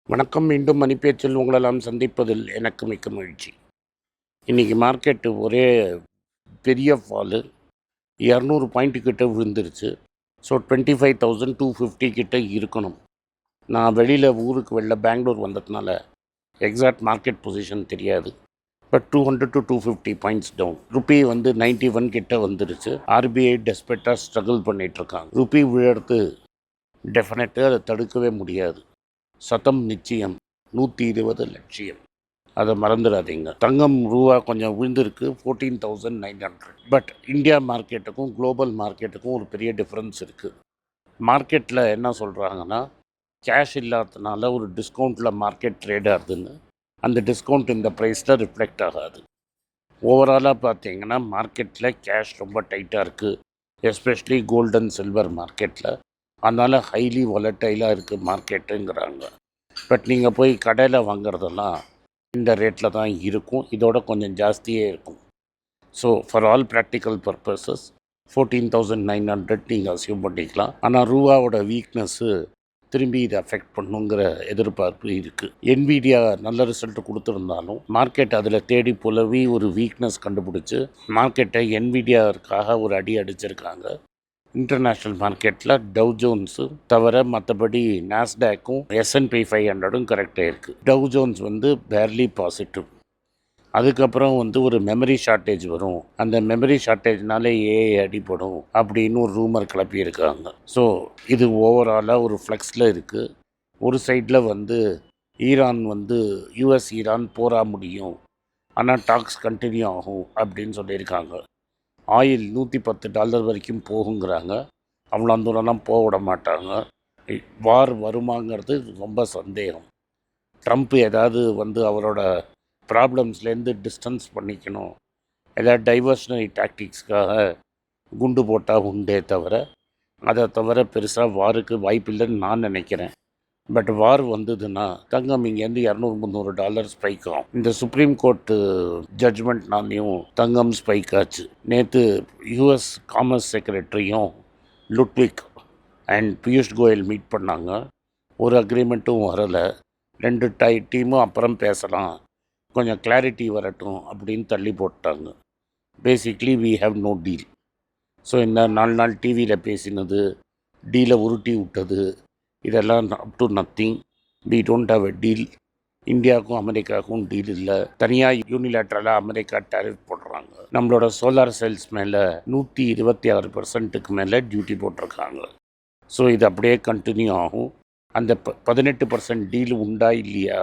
வணக்கம். மீண்டும் மணிப்பேச்சில் உங்களெல்லாம் சந்திப்பதில் எனக்கு மிக்க மகிழ்ச்சி. இன்றைக்கி மார்க்கெட்டு ஒரே பெரிய ஃபாலு 200 பாயிண்ட் கிட்ட விழுந்துருச்சு. ஸோ 25,250 கிட்ட இருக்கணும். நான் ஊருக்கு பெங்களூர் வந்ததுனால எக்ஸாக்ட் மார்க்கெட் பொசிஷன் தெரியாது. But 200 to 250 points down. Rupee 91 கிட்ட வந்துருச்சு. ஆர்பிஐ டெஸ்பெக்டாக ஸ்ட்ரகிள் பண்ணிகிட்ருக்காங்க. ருப்பி விழுறது டெஃபினட்டு, அதை தடுக்கவே முடியாது. சதம் நிச்சயம், 120 லட்சியம், அதை மறந்துடாதீங்க. தங்கம் ரூபா கொஞ்சம் விழுந்திருக்கு, 14,900. பட் இந்தியா மார்க்கெட்டுக்கும் குளோபல் மார்க்கெட்டுக்கும் ஒரு பெரிய டிஃப்ரென்ஸ் இருக்குது. மார்க்கெட்டில் என்ன சொல்கிறாங்கன்னா, கேஷ் இல்லாததுனால ஒரு டிஸ்கவுண்ட்டில் மார்க்கெட் ட்ரேட் ஆகுதுன்னு. அந்த டிஸ்கவுண்ட் இந்த ப்ரைஸில் ரிஃப்ளெக்ட் ஆகாது. ஓவராலாக பார்த்தீங்கன்னா மார்க்கெட்டில் கேஷ் ரொம்ப டைட்டாக இருக்குது, எஸ்பெஷலி கோல்டு அண்ட் சில்வர் மார்க்கெட்டில். அதனால் ஹைலி வாலட்டைலாக இருக்குது மார்க்கெட்டுங்கிறாங்க. பட் நீங்கள் போய் கடையில் வாங்குறதெல்லாம் இந்த ரேட்டில் தான் இருக்கும், இதோட கொஞ்சம் ஜாஸ்தியே இருக்கும். So for all practical purposes 14,900 நீங்கள் அசியூம் பண்ணிக்கலாம். ஆனால் ரூபாவோட வீக்னஸ்ஸு திரும்பி இதை அஃபெக்ட் பண்ணுங்கிற எதிர்பார்ப்பு இருக்குது. என்விடியா நல்ல ரிசல்ட் கொடுத்துருந்தாலும் மார்க்கெட் அதில் தேடி புலவி ஒரு வீக்னஸ் கண்டுபிடிச்சி மார்க்கெட்டை என்விடியாவுக்காக ஒரு அடி அடிச்சிருக்காங்க. இன்டர்நேஷ்னல் மார்க்கெட்டில் டவ் ஜோன்ஸு தவிர மற்றபடி நாஸ்டாக்கும் S&P 500ம் கரெக்டாக இருக்குது. Tau Jones barely positive. அதுக்கப்புறம் ஒரு மெமரி ஷார்ட்டேஜ் வரும், அந்த மெமரி ஷார்ட்டேஜ்னால ஏஐ அடிப்படும் அப்படின்னு ஒரு ரூமர் கிளப்பியிருக்காங்க. ஸோ இது ஓவராலாக ஒரு ஃப்ளெக்ஸில் இருக்குது. ஒரு சைடில் ஈரான் யூஎஸ் ஈரான் போரா முடியும், ஆனால் டாக்ஸ் கண்டினியூ ஆகும் அப்படின்னு சொல்லியிருக்காங்க. ஆயில் $110 வரைக்கும் போகுங்கிறாங்க. அவ்வளோ தூரம்லாம் போக விட மாட்டாங்க. வார் வருமாங்கிறது ரொம்ப சந்தேகம். ட்ரம்ப் ஏதாவது அவரோட ப்ராப்ளம்ஸ்லேருந்து டிஸ்டன்ஸ் பண்ணிக்கணும், ஏதாவது டைவர்ஷனரி டாக்டிக்ஸ்க்காக குண்டு போட்டால் உண்டே தவிர, அதை தவிர பெருசாக வாருக்கு வாய்ப்பில்லைன்னு நான் நினைக்கிறேன். பட் வார் வந்ததுன்னா தங்கம் இங்கேருந்து $200-300 ஸ்பைக் ஆகும். இந்த சுப்ரீம் கோர்ட்டு ஜட்ஜ்மெண்ட்னாலையும் தங்கம் ஸ்பைக் ஆச்சு. நேற்று யூஎஸ் காமர்ஸ் செக்ரட்டரியும் Lutnick and Piyush Goyal meet பண்ணாங்க. ஒரு அக்ரிமெண்ட்டும் வரலை. ரெண்டு டீமும் அப்புறம் பேசலாம், கொஞ்சம் கிளாரிட்டி வரட்டும் அப்படின்னு தள்ளி போட்டாங்க. Basically we have no deal. So இந்த 4 நாள் டிவியில் பேசினது, டீலை உருட்டி விட்டது, இதெல்லாம் up to nothing. We don't have a deal. இந்தியாவுக்கும் அமெரிக்காவுக்கும் டீல் இல்லை. தனியாக யூனிலேட்ரலாக அமெரிக்கா டேரிஃப் போடுறாங்க. நம்மளோட சோலார் செல்ஸ் மேலே 126% மேலே டியூட்டி போட்டிருக்காங்க. ஸோ இது அப்படியே கண்டினியூ ஆகும். அந்த 18% டீல் உண்டா இல்லையா?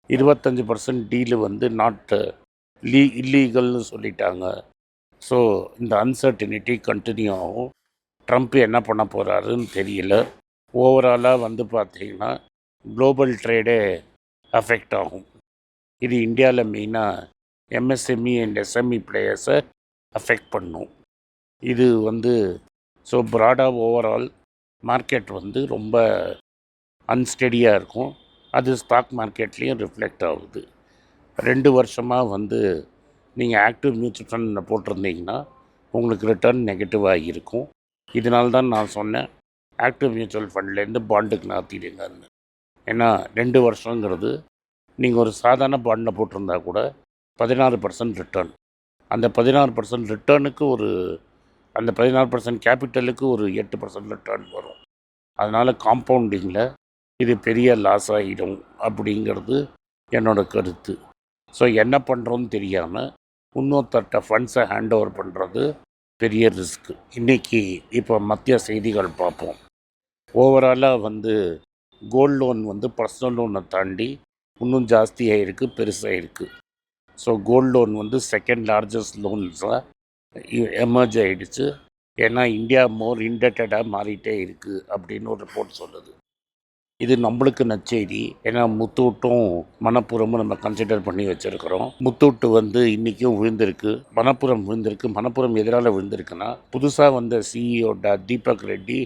25% டீலு நாட் இல்லீகல்னு சொல்லிட்டாங்க. ஸோ இந்த அன்சர்டினிட்டி கண்டினியூ ஆகும். ட்ரம்ப் என்ன பண்ண போகிறாருன்னு தெரியல. ஓவராலாக பார்த்திங்கன்னா குளோபல் ட்ரேடே அஃபெக்ட் ஆகும். இது இந்தியாவில் மெயினாக எம்எஸ்எம்இ அண்ட் எஸ்எம்இ பிளேயர்ஸை அஃபெக்ட் பண்ணும். இது ஸோ ப்ராடாக ஓவரால் மார்க்கெட் ரொம்ப அன்ஸ்டெடியாக இருக்கும். அது ஸ்டாக் மார்க்கெட்லேயும் ரிஃப்ளெக்ட் ஆகுது. 2 வருஷமாக நீங்கள் ஆக்டிவ் மியூச்சுவல் ஃபண்டில் போட்டிருந்தீங்கன்னா உங்களுக்கு ரிட்டர்ன் நெகட்டிவாக இருக்கும். இதனால்தான் நான் சொன்னேன், ஆக்டிவ் மியூச்சுவல் ஃபண்ட்லேருந்து பாண்டுக்கு நாத்திடுங்கன்னு. ஏன்னா 2 வருஷங்கிறது நீங்கள் ஒரு சாதாரண பாண்டில் போட்டிருந்தா கூட 16% ரிட்டர்ன். அந்த 16% ரிட்டர்னுக்கு அந்த 16% கேபிட்டலுக்கு ஒரு 8% ரிட்டர்ன் வரும். அதனால் காம்பவுண்டிங்கில் இது பெரிய லாஸ் ஆகிடும் அப்படிங்கிறது என்னோடய கருத்து. ஸோ என்ன பண்ணுறோன்னு தெரியாமல் இன்னொருத்தட்ட ஃபண்ட்ஸை ஹேண்ட் ஓவர் பண்ணுறது பெரிய ரிஸ்க்கு. இன்றைக்கி இப்போ மத்திய செய்திகள் பார்ப்போம். ஓவராலாக கோல்டு லோன் பர்சனல் லோனை தாண்டி இன்னும் ஜாஸ்தியாக இருக்குது, பெருசாக இருக்குது. So gold loan second largest லோன்ஸாக எமர்ஜ் ஆகிடுச்சு. ஏன்னா இந்தியா மோர் இன்டெட்டடாக மாறிட்டே இருக்குது அப்படின்னு ஒரு ரிப்போர்ட் சொல்லுது. இது நம்மளுக்கு நச்செய்தி. ஏன்னா முத்தூட்டும் மணப்புறமும் நம்ம கன்சிடர் பண்ணி வச்சுருக்கிறோம். முத்தூட்டு இன்றைக்கும் விழுந்திருக்கு, மணப்புறம் விழுந்திருக்கு. மணப்புறம் எதிரால் விழுந்திருக்குன்னா புதுசாக CEO Deepak Reddy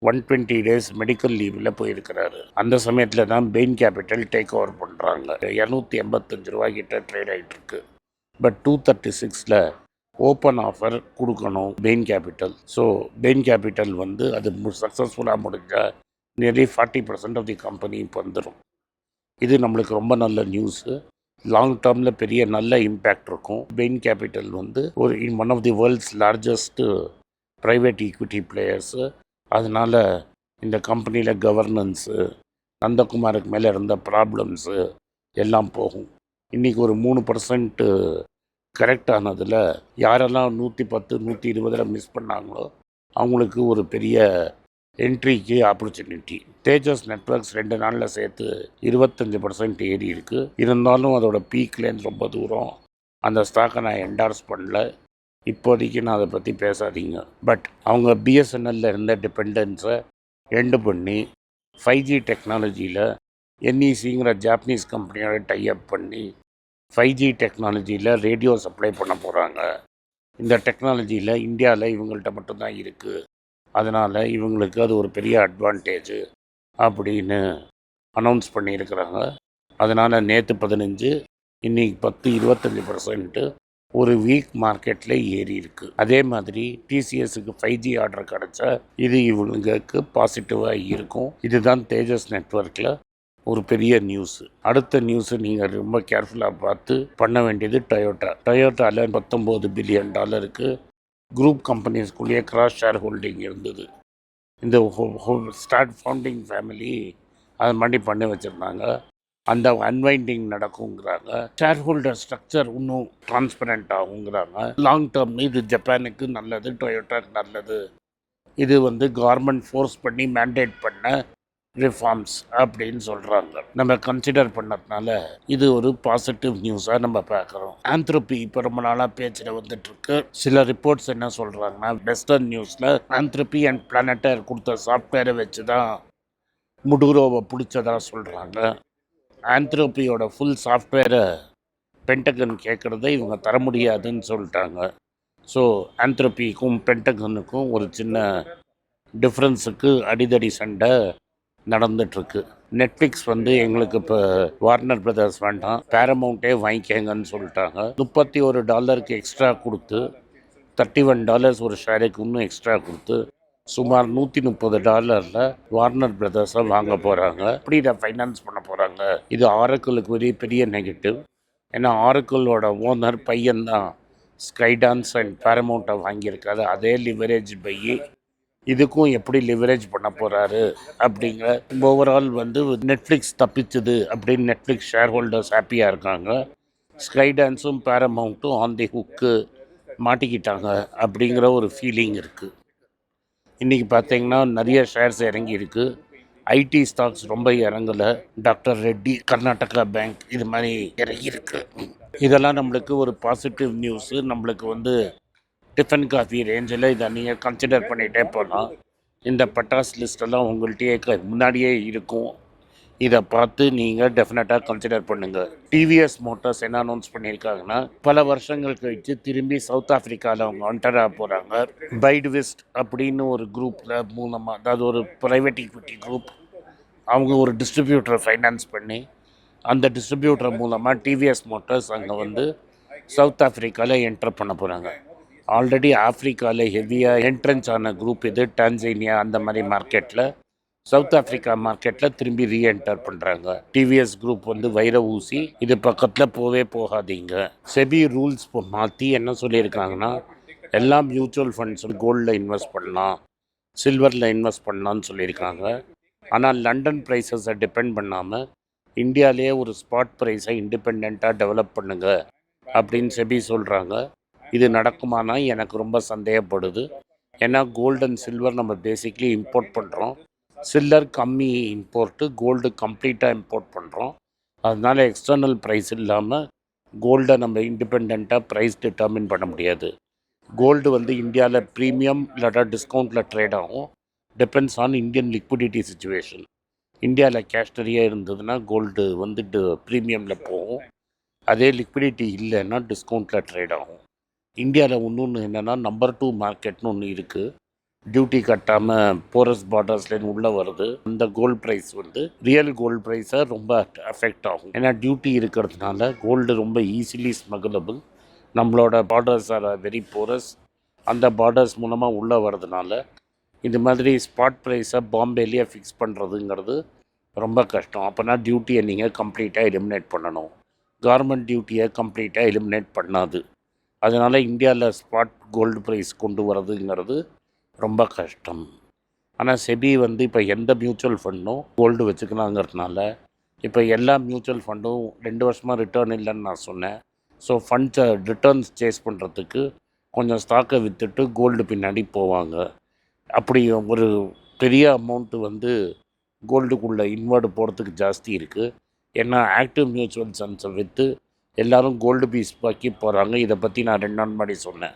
120 days medical லீவில் போயிருக்கிறாரு. அந்த சமயத்தில் தான் பெயின் கேபிட்டல் டேக் ஓவர் பண்ணுறாங்க. 285 ரூபாய்க்கிட்ட ட்ரேட் ஆகிட்டுருக்கு. பட் 236 ஓப்பன் ஆஃபர் கொடுக்கணும் pain capital. So pain capital அது சக்ஸஸ்ஃபுல்லாக முடிஞ்சால் நியர்லி 40% ஆஃப் தி கம்பெனி இப்போ வந்துடும். இது நம்மளுக்கு ரொம்ப நல்ல நியூஸு. லாங் டேர்மில் பெரிய நல்ல இம்பேக்ட் இருக்கும். பெயின் கேபிட்டல் வந்து ஒரு one of the world's largest private equity players. அதனால் இந்த கம்பெனியில் கவர்னன்ஸு, நந்தகுமாருக்கு மேலே இருந்த ப்ராப்ளம்ஸு எல்லாம் போகும். இன்றைக்கி ஒரு 3% கரெக்ட் ஆனதில் யாரெல்லாம் 110 120 மிஸ் பண்ணாங்களோ அவங்களுக்கு ஒரு பெரிய என்ட்ரிக்கு ஆப்பர்ச்சுனிட்டி. தேஜஸ் நெட்வொர்க்ஸ் 2 நாளில் சேர்த்து 25% ஏறி இருக்குது. இருந்தாலும் அதோட பீக்லேருந்து ரொம்ப தூரம். அந்த ஸ்டாக்கை நான் என்டார்ஸ் பண்ணல. இப்போதைக்கு நான் அதை பற்றி பேசாதீங்க. பட் அவங்க பிஎஸ்என்எல்ல இருந்த டிபெண்டன்ஸை எண்டு பண்ணி 5G டெக்னாலஜியில் என்இசிங்கிற ஜாப்பனீஸ் கம்பெனியோட டைஅப் பண்ணி 5G டெக்னாலஜியில் ரேடியோ சப்ளை பண்ண போகிறாங்க. இந்த டெக்னாலஜியில் இந்தியாவில் இவங்கள்ட்ட மட்டும்தான் இருக்குது. அதனால் இவங்களுக்கு அது ஒரு பெரிய அட்வான்டேஜு அப்படின்னு அனௌன்ஸ் பண்ணியிருக்கிறாங்க. அதனால் நேற்று 15, இன்றைக்கி 10-25% ஒரு வீக் மார்க்கெட்டில் ஏறி இருக்குது. அதே மாதிரி டிசிஎஸ்க்கு 5G ஆர்டர் கிடச்சா இது இவங்களுக்கு பாசிட்டிவாக இருக்கும். இதுதான் தேஜஸ் நெட்வொர்க்கில் ஒரு பெரிய நியூஸு. அடுத்த நியூஸு நீங்கள் ரொம்ப கேர்ஃபுல்லாக பார்த்து பண்ண வேண்டியது டொயோட்டாவில் $19 பில்லியன் குரூப் கம்பெனிஸ்குள்ளேயே கிராஸ் ஷேர் ஹோல்டிங் இருந்தது. இந்த ஃபவுண்டிங் ஃபேமிலி அது மாதிரி பண்ணி வச்சுருந்தாங்க. அந்த அன்வைண்டிங் நடக்குங்கிறாங்க. ஷேர் ஹோல்டர் ஸ்ட்ரக்சர் இன்னும் டிரான்ஸ்பரண்ட் ஆகுங்கிறாங்க. லாங் டேர்ம் இது ஜப்பானுக்கு நல்லது, டொயோட்டாக்கு நல்லது. இது வந்து கவர்மெண்ட் ஃபோர்ஸ் பண்ணி மேண்டேட் பண்ண ரிஃபார்ம்ஸ் அப்படின்னு சொல்கிறாங்க. நம்ம கன்சிடர் பண்ணதுனால இது ஒரு பாசிட்டிவ் நியூஸாக நம்ம பார்க்குறோம். ஆந்த்ரோபி இப்போ ரொம்ப நாளாக பேச்சில் வந்துட்டுருக்கு. சில ரிப்போர்ட்ஸ் என்ன சொல்கிறாங்கன்னா, வெஸ்டர்ன் நியூஸில் ஆந்த்ரோபி அண்ட் பிளானட்டர் கொடுத்த சாஃப்ட்வேரை வச்சு தான் முடுரோவை பிடிச்சதாக சொல்கிறாங்க. ஆந்த்ரோபியோட ஃபுல் சாஃப்ட்வேரை பென்டகன் கேட்குறத இவங்க தர முடியாதுன்னு சொல்லிட்டாங்க. ஸோ ஆந்த்ரோபிக்கும் பென்டகனுக்கும் ஒரு சின்ன டிஃப்ரென்ஸுக்கு அடிதடி சண்டை நடந்துட்டுருக்கு. நெட்ஃப்ளிக்ஸ் வந்து எங்களுக்கு இப்போ வார்னர் பிரதர்ஸ் வேண்டாம், பேரமௌண்ட்டே வாங்கிக்கங்கன்னு சொல்லிட்டாங்க. $31 எக்ஸ்ட்ரா கொடுத்து, $31 ஒரு ஷேருக்கு இன்னும் எக்ஸ்ட்ரா கொடுத்து சுமார் $130 வார்னர் பிரதர்ஸை வாங்க போகிறாங்க. எப்படி இதை ஃபைனான்ஸ் பண்ண போகிறாங்க? இது ஆரக்கிளுக்கு பெரிய நெகட்டிவ். ஏன்னா ஆரக்கிளோட ஓனர் பையன்தான் ஸ்கைடான்ஸ் அண்ட் பேரமௌண்ட்டை வாங்கியிருக்காரு. அதே லிவரேஜ் பையி இதுக்கும் எப்படி லிவரேஜ் பண்ண போகிறாரு அப்படிங்கிற ஓவரால் வந்து நெட்ஃப்ளிக்ஸ் தப்பிச்சுது அப்படின்னு நெட்ஃப்ளிக்ஸ் ஷேர் ஹோல்டர்ஸ் ஹாப்பியாக இருக்காங்க. ஸ்கைடான்ஸும் பேரமௌண்ட்டும் ஆன் தி ஹுக்கு மாட்டிக்கிட்டாங்க அப்படிங்கிற ஒரு ஃபீலிங் இருக்குது. இன்றைக்கி பார்த்தீங்கன்னா நிறைய ஷேர்ஸ் இறங்கி இருக்குது. ஐடி ஸ்டாக்ஸ் ரொம்ப இறங்கலை. டாக்டர் ரெட்டி, கர்நாடகா பேங்க் இது மாதிரி இறங்கியிருக்கு. இதெல்லாம் நம்மளுக்கு ஒரு பாசிட்டிவ் நியூஸு. நம்மளுக்கு வந்து டிஃபன் காஃபி ரேஞ்சில் இதை நீங்கள் கன்சிடர் பண்ணிகிட்டே போகலாம். இந்த பட்டாஸ் லிஸ்டெல்லாம் உங்கள்கிட்டயே முன்னாடியே இருக்கும். இதை பார்த்து நீங்கள் டெஃபினட்டாக கன்சிடர் பண்ணுங்கள். டிவிஎஸ் மோட்டார்ஸ் என்ன அனௌன்ஸ் பண்ணியிருக்காங்கன்னா, பல வருஷங்கள் கழித்து திரும்பி சவுத் ஆஃப்ரிக்காவில் அவங்க என்டராக போகிறாங்க. பைட்விஸ்ட் அப்படின்னு ஒரு குரூப்பில் மூலமாக, அதாவது ஒரு ப்ரைவேட் ஈக்விட்டி குரூப், அவங்க ஒரு டிஸ்ட்ரிபியூட்டரை ஃபைனான்ஸ் பண்ணி அந்த டிஸ்ட்ரிபியூட்டர் மூலமாக டிவிஎஸ் மோட்டார்ஸ் அங்கே வந்து சவுத் ஆஃப்ரிக்காவில் என்டர் பண்ண போகிறாங்க. ஆல்ரெடி ஆஃப்ரிக்காவில் ஹெவியாக என்ட்ரன்ஸ் ஆன குரூப் இது. டான்சேனியா அந்த மாதிரி மார்க்கெட்டில், சவுத் ஆஃப்ரிக்கா மார்க்கெட்டில் திரும்பி ரீஎன்டர் பண்ணுறாங்க. டிவிஎஸ் குரூப் வந்து வைர ஊசி, இது பக்கத்தில் போகாதீங்க. செபி ரூல்ஸ் மாற்றி என்ன சொல்லியிருக்காங்கன்னா, எல்லா மியூச்சுவல் ஃபண்ட்ஸ் கோல்டில் இன்வெஸ்ட் பண்ணலாம், சில்வரில் இன்வெஸ்ட் பண்ணலான்னு சொல்லியிருக்காங்க. ஆனால் லண்டன் ப்ரைஸஸை டிபெண்ட் பண்ணாமல் இந்தியாவிலே ஒரு ஸ்பாட் ப்ரைஸை இண்டிபெண்ட்டாக டெவலப் பண்ணுங்க அப்படின்னு செபி சொல்கிறாங்க. இது நடக்குமானா எனக்கு ரொம்ப சந்தேகப்படுது. ஏன்னா கோல்டு அண்ட் சில்வர் நம்ம பேசிக்லி இம்போர்ட் பண்ணுறோம். சில்வர் கம்மி இம்போர்ட்டு, கோல்டு கம்ப்ளீட்டாக இம்போர்ட் பண்ணுறோம். அதனால் எக்ஸ்டர்னல் ப்ரைஸ் இல்லாமல் கோல்டை நம்ம இண்டிபெண்ட்டாக ப்ரைஸ் டிட்டர்மின் பண்ண முடியாது. கோல்டு வந்து இந்தியாவில் ப்ரீமியம் இல்லாட்டா டிஸ்கவுண்ட்டில் ட்ரேட் ஆகும். Depends on Indian liquidity situation. இந்தியாவில் கேஷ் நிறைய இருந்ததுன்னா கோல்டு வந்துட்டு ப்ரீமியமில் போகும். அதே லிக்விடிட்டி இல்லைன்னா டிஸ்கவுண்ட்டில் ட்ரேட் ஆகும். இந்தியாவில் இன்னொன்று என்னென்னா, நம்பர் 2 மார்க்கெட்னு ஒன்று இருக்குது. டியூட்டி கட்டாமல் போரஸ் பார்டர்ஸ்லேருந்து உள்ளே வருது. அந்த கோல்டு ப்ரைஸ் வந்து ரியல் கோல்டு ப்ரைஸை ரொம்ப அஃபெக்ட் ஆகும். ஏன்னா டியூட்டி இருக்கிறதுனால கோல்டு ரொம்ப ஈஸிலி ஸ்மகுலபிள். நம்மளோட பார்டர்ஸ் ஆர் வெரி போரஸ். அந்த பார்டர்ஸ் மூலமாக உள்ளே வர்றதுனால இந்த மாதிரி ஸ்பாட் ப்ரைஸை பாம்பேலேயே ஃபிக்ஸ் பண்ணுறதுங்கிறது ரொம்ப கஷ்டம். அப்போனா டியூட்டியை நீங்கள் கம்ப்ளீட்டாக எலிமினேட் பண்ணணும். கவர்மெண்ட் டியூட்டியை கம்ப்ளீட்டாக எலிமினேட் பண்ணாது. அதனால் இந்தியாவில் ஸ்பாட் கோல்டு ப்ரைஸ் கொண்டு வரதுங்கிறது ரொம்ப கஷ்டம். ஆனால் செபி வந்து இப்போ எந்த மியூச்சுவல் ஃபண்டும் கோல்டு வச்சுக்கலாங்கிறதுனால இப்போ எல்லா மியூச்சுவல் ஃபண்டும் 2 வருஷமாக ரிட்டர்ன் இல்லைன்னு நான் சொன்னேன். ஸோ ஃபண்ட்ஸை ரிட்டர்ன்ஸ் சேஸ் பண்ணுறதுக்கு கொஞ்சம் ஸ்டாக்கை விற்றுட்டு கோல்டு பின்னாடி போவாங்க. அப்படி ஒரு பெரிய அமௌண்ட்டு வந்து கோல்டுக்குள்ளே இன்வெர்டு போகிறதுக்கு ஜாஸ்தி இருக்குது. ஏன்னா ஆக்டிவ் மியூச்சுவல் ஃபண்ட்ஸை விற்று எல்லோரும் கோல்டு பீஸ் பாக்கி போகிறாங்க. இதை பற்றி நான் 2 நாள் முன்னாடி சொன்னேன்.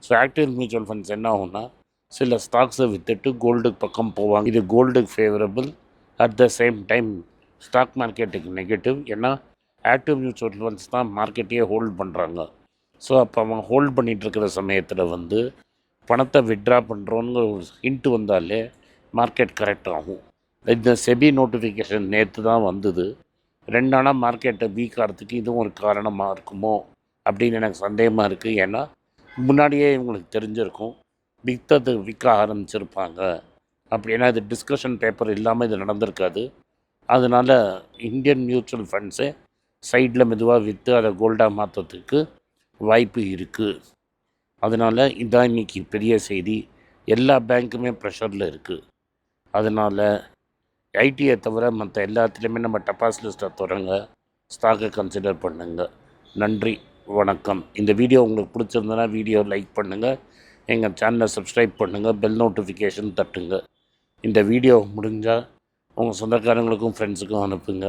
ஸோ ஆக்டிவ் மியூச்சுவல் ஃபண்ட்ஸ் என்ன ஆகும்னா சில ஸ்டாக்ஸை விற்றுட்டு கோல்டுக்கு பக்கம் போவாங்க. இது கோல்டுக்கு favourable, at the same time stock மார்க்கெட்டுக்கு நெகட்டிவ். ஏன்னா ஆக்டிவ் மியூச்சுவல் ஃபண்ட்ஸ் தான் மார்க்கெட்டையே ஹோல்ட் பண்ணுறாங்க. ஸோ அப்போ அவங்க ஹோல்ட் பண்ணிகிட்ருக்கிற சமயத்தில் வந்து பணத்தை வித்ட்ரா பண்ணுறோன்னு ஒரு ஹிண்ட் வந்தாலே மார்க்கெட் கரெக்ட் ஆகும். இந்த செபி நோட்டிஃபிகேஷன் நேற்று தான் வந்தது. 2 நாளாக மார்க்கெட்டை வீக் ஆகிறதுக்கு இதுவும் ஒரு காரணமாக இருக்குமோ அப்படின்னு எனக்கு சந்தேகமாக இருக்குது. ஏன்னா முன்னாடியே இவங்களுக்கு தெரிஞ்சிருக்கும் விற்றது விற்க ஆரம்பிச்சிருப்பாங்க. அப்படின்னா இது டிஸ்கஷன் பேப்பர் இல்லாமல் இது நடந்திருக்காது. அதனால் இந்தியன் மியூச்சுவல் ஃபண்ட்ஸை சைடில் மெதுவாக விற்று அதை கோல்டாக மாற்றுறதுக்கு வாய்ப்பு இருக்குது. அதனால் இதுதான் இன்றைக்கி பெரிய செய்தி. எல்லா பேங்க்குமே ப்ரெஷரில் இருக்குது. அதனால் ஐடியை தவிர மற்ற எல்லாத்துலேயுமே நம்ம டெபாசிட் லிஸ்ட்டை தொடங்க, ஸ்டாக்கை கன்சிடர் பண்ணுங்கள். நன்றி, வணக்கம். இந்த வீடியோ உங்களுக்கு பிடிச்சிருந்தனா வீடியோ லைக் பண்ணுங்கள், எங்கள் சேனலை சப்ஸ்கிரைப் பண்ணுங்கள், பெல் நோட்டிஃபிகேஷன் தட்டுங்க. இந்த வீடியோ முடிஞ்சால் உங்கள் சொந்தக்காரங்களுக்கும் ஃப்ரெண்ட்ஸுக்கும் அனுப்புங்க,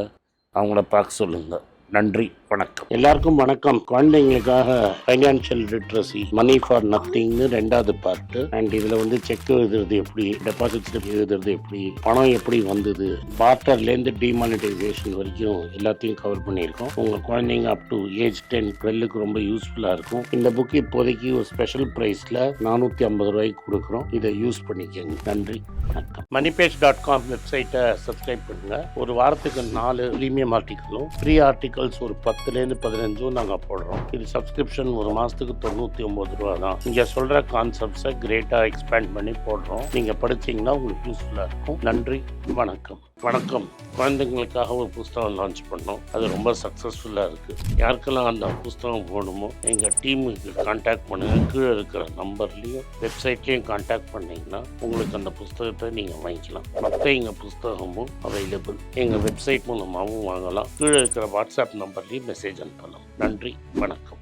அவங்கள பார்க்க சொல்லுங்கள். நன்றி, வணக்கம். எல்லாருக்கும் வணக்கம். குழந்தைங்களுக்காக ஃபைனான்ஷியல் லிட்ரஸி மனி ஃபார் நத்திங்னு 2வது பார்ட்டு. அண்ட் இதில் வந்து செக் எழுதுறது எப்படி, டெபாசிட் ஸ்லிப் எழுதுறது எப்படி, பணம் எப்படி வந்தது, பார்ட்டர்லேருந்து டிமானிட்டைசேஷன் வரைக்கும் எல்லாத்தையும் கவர் பண்ணியிருக்கோம். உங்கள் குழந்தைங்க அப் டு ஏஜ் 10-12க்கு ரொம்ப யூஸ்ஃபுல்லாக இருக்கும். இந்த புக் இப்போதைக்கு ஒரு ஸ்பெஷல் ப்ரைஸில் 450 ரூபாய்க்கு கொடுக்குறோம். இதை யூஸ் பண்ணிக்கோங்க. நன்றி, வணக்கம். moneypage.com வெப்சைட்டை சப்ஸ்கிரைப் பண்ணுங்கள். ஒரு வாரத்துக்கு 4 ப்ரீமியம் ஆர்டிக்கலும் ஃப்ரீ ஆர்டிக்கல் ஒரு 10லேருந்து 15 நாங்கள் போடுறோம். இது சப்ஸ்கிரிப்ஷன் ஒரு மாதத்துக்கு 99 ரூபா தான். இங்கே சொல்கிற கான்செப்ட்ஸை கிரேட்டாக எக்ஸ்பேண்ட் பண்ணி போடுறோம். நீங்கள் படிச்சிங்கன்னா உங்களுக்கு யூஸ்ஃபுல்லாக இருக்கும். நன்றி, வணக்கம். வணக்கம். குழந்தைங்களுக்காக ஒரு புஸ்தகம் லான்ச் பண்ணோம். அது ரொம்ப சக்ஸஸ்ஃபுல்லாக இருக்குது. யாருக்கெல்லாம் அந்த புஸ்தகம் போகணுமோ எங்கள் டீமுக்கு கான்டாக்ட் பண்ணுங்கள். கீழே இருக்கிற நம்பர்லேயும் வெப்சைட்லேயும் கான்டாக்ட் பண்ணிங்கன்னா உங்களுக்கு அந்த புஸ்தகத்தை நீங்கள் வாங்கிக்கலாம். மற்ற எங்கள் புஸ்தகமும் அவைலபிள். எங்கள் வெப்சைட் மூலமாகவும் வாங்கலாம். கீழே இருக்கிற வாட்ஸ்அப் நம்பர்லேயும் மெசேஜ் அனுப்பலாம். நன்றி, வணக்கம்.